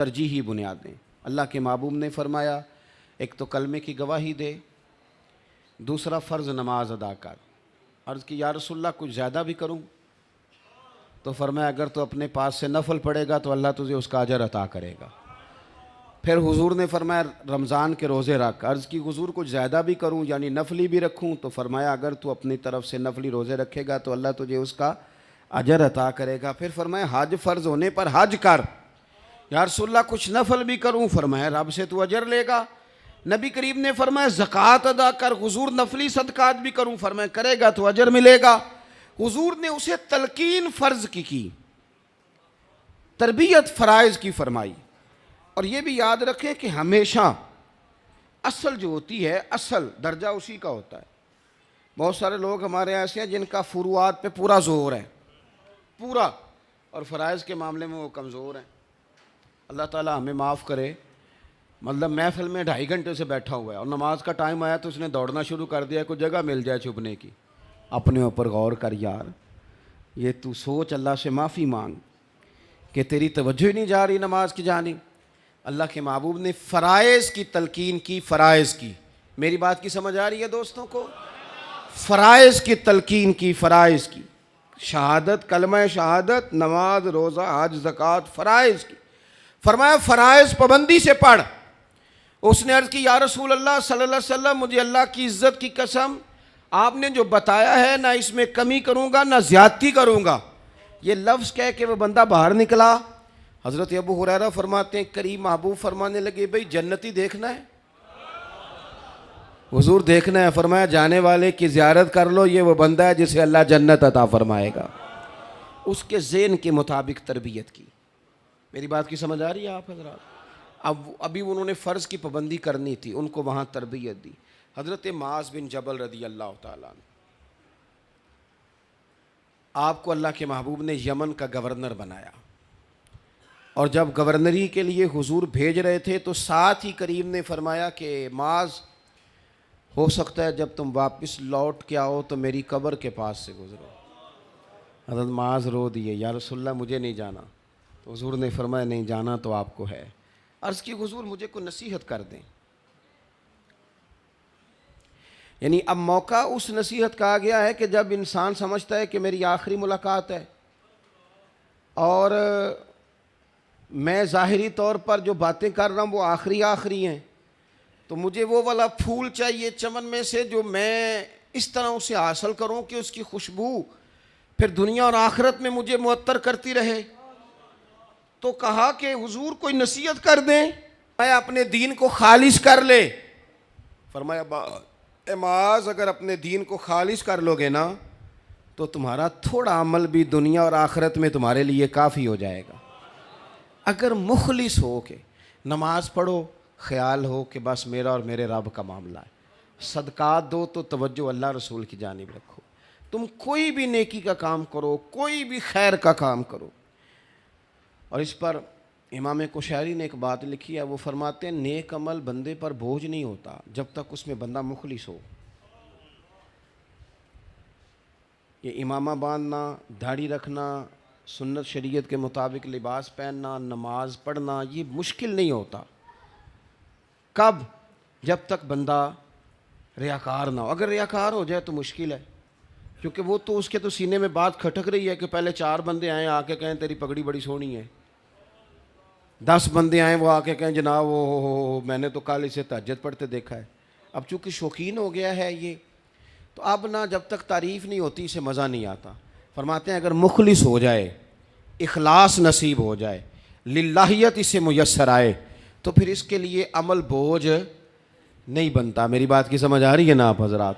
तरजीही बुनियादें। अल्लाह के महबूब ने फरमाया, एक तो कलमे की गवाही दे, दूसरा फ़र्ज़ नमाज अदा कर। अर्ज़ की या रसूलल्लाह कुछ ज़्यादा भी करूँ? तो फरमाया अगर तो अपने पास से नफल पड़ेगा तो अल्लाह तुझे उसका अजर अता करेगा। फिर हुजूर ने फरमाया रमज़ान के रोज़े रख। अर्ज़ की हुजूर कुछ ज़्यादा भी करूँ यानी नफली भी रखूँ? तो फरमाया अगर तू अपनी तरफ से नफली रोज़े रखेगा तो अल्लाह तुझे उसका अजर अता करेगा। फिर फरमाया हज फ़र्ज़ होने पर हज कर। या रसूलल्लाह कुछ नफल भी करूँ? फरमाया रब से तू अजर लेगा। नबी करीम ने फरमाया ज़कात अदा कर। हुजूर नफली सदकात भी करूँ? फरमाया करेगा तो अजर मिलेगा। हुजूर ने उसे तलकीन फ़र्ज़ की तरबियत फ़राइज़ की फरमाई। और ये भी याद रखें कि हमेशा असल जो होती है, असल दर्जा उसी का होता है। बहुत सारे लोग हमारे ऐसे हैं जिनका फुरुआत पे पूरा जोर है, पूरा, और फ़राइज़ के मामले में वो कमज़ोर हैं। अल्लाह ताला हमें माफ़ करे। मतलब महफिल में 2.5 घंटे से बैठा हुआ है और नमाज का टाइम आया तो उसने दौड़ना शुरू कर दिया, कोई जगह मिल जाए छुपने की। अपने ऊपर गौर कर यार, ये तू सोच, अल्लाह से माफ़ी मांग कि तेरी तवज्जो ही नहीं जा रही नमाज की जानिब। अल्लाह के महबूब ने फ़राइज़ की तलकीन की, फ़राइज़ की। मेरी बात की समझ आ रही है दोस्तों को? फ़राइज़ की तलकीन की, फ़राइज़ की, शहादत, कलमा शहादत, नमाज, रोज़ा, हज, ज़कात, फ़राइज़ की। फरमाया फ़राइज़ पाबंदी से पढ़। उसने अर्ज़ की या रसूल अल्लाह सल्लल्लाहु अलैहि वसल्लम मुझे अल्लाह की इज़्ज़त की कसम, आपने जो बताया है ना इसमें कमी करूँगा ना ज़्यादती करूँगा। ये लफ्ज़ कह के वह बंदा बाहर निकला। हज़रत अबू हुरैरा फरमाते हैं करीम महबूब फरमाने लगे भाई जन्नती देखना है? हुजूर देखना है। फरमाया जाने वाले की ज़ियारत कर लो, ये वो बंदा है जिसे अल्लाह जन्नत अता फरमाएगा। उसके ज़ेन के मुताबिक तरबियत की। मेरी बात की समझ आ रही है आप हज़रात? अब अभी उन्होंने फ़र्ज़ की पाबंदी करनी थी, उनको वहाँ तरबियत दी। हज़रत माज़ बिन जबल रदी अल्लाह ताला अन्हु, आपको अल्लाह के महबूब ने यमन का गवर्नर बनाया। और जब गवर्नरी के लिए हुजूर भेज रहे थे तो साथ ही करीम ने फरमाया कि माज़ हो सकता है जब तुम वापस लौट के आओ तो मेरी कब्र के पास से गुजरो। हज़रत माज़ रो दिए, या रसूलल्लाह मुझे नहीं जाना। तो हुजूर ने फरमाया नहीं जाना तो आपको है। अर्ज़ की हुजूर मुझे कोई नसीहत कर दें। यानी अब मौका उस नसीहत का आ गया है कि जब इंसान समझता है कि मेरी आखिरी मुलाकात है और मैं ज़ाहिरी तौर पर जो बातें कर रहा हूँ वो आखिरी हैं, तो मुझे वो वाला फूल चाहिए चमन में से जो मैं इस तरह उसे हासिल करूँ कि उसकी खुशबू फिर दुनिया और आखिरत में मुझे मुअत्तर करती रहे। तो कहा कि हुजूर कोई नसीहत कर दें, मैं अपने दीन को खालिश कर ले। फरमाया माज़ अगर अपने दीन को खालिश कर लोगे ना तो तुम्हारा थोड़ा अमल भी दुनिया और आखिरत में तुम्हारे लिए काफ़ी हो जाएगा। अगर मुखलिस हो के नमाज पढ़ो, ख्याल हो कि बस मेरा और मेरे रब का मामला है, सदकात दो तो तवज्जो अल्लाह रसूल की जानिब रखो, तुम कोई भी नेकी का काम करो, कोई भी खैर का काम करो। और इस पर इमाम कुशैरी ने एक बात लिखी है, वो फरमाते हैं नेक अमल बंदे पर बोझ नहीं होता जब तक उसमें बंदा मुखलिस हो। ये इमामा बांधना, दाढ़ी रखना, सुन्नत शरीयत के मुताबिक लिबास पहनना, नमाज पढ़ना, ये मुश्किल नहीं होता। कब? जब तक बंदा रियाकार ना हो। अगर रियाकार हो जाए तो मुश्किल है, क्योंकि वो तो उसके तो सीने में बात खटक रही है कि पहले 4 बंदे आए आके कहें तेरी पगड़ी बड़ी सोहनी है, 10 बंदे आए वो आके कहें जनाब वो मैंने तो कल इसे तहज्जुद पढ़ते देखा है। अब चूँकि शौकीन हो गया है ये, तो अब ना जब तक तारीफ़ नहीं होती इसे मज़ा नहीं आता। फरमाते हैं अगर मुखलिस हो जाए, इखलास नसीब हो जाए, लिल्लाहियत इसे मुयस्सर आए, तो फिर इसके लिए अमल बोझ नहीं बनता। मेरी बात की समझ आ रही है ना आप हज़रात?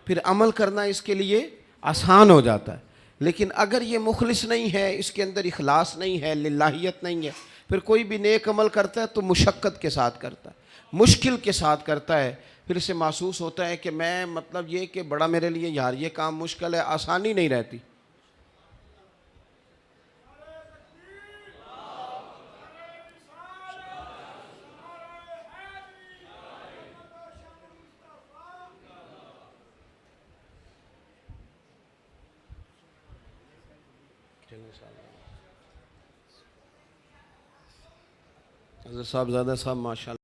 फिर अमल करना इसके लिए आसान हो जाता है। लेकिन अगर ये मुखलिस नहीं है, इसके अंदर इखलास नहीं है, लिल्लाहियत नहीं है, फिर कोई भी नेक अमल करता है तो मुशक्क़त के साथ करता है, मुश्किल के साथ करता है। फिर इसे महसूस होता है कि मैं मतलब ये कि बड़ा मेरे लिए यार ये काम मुश्किल है, आसानी नहीं रहती। हज़रत साहब ज़्यादा साहब माशा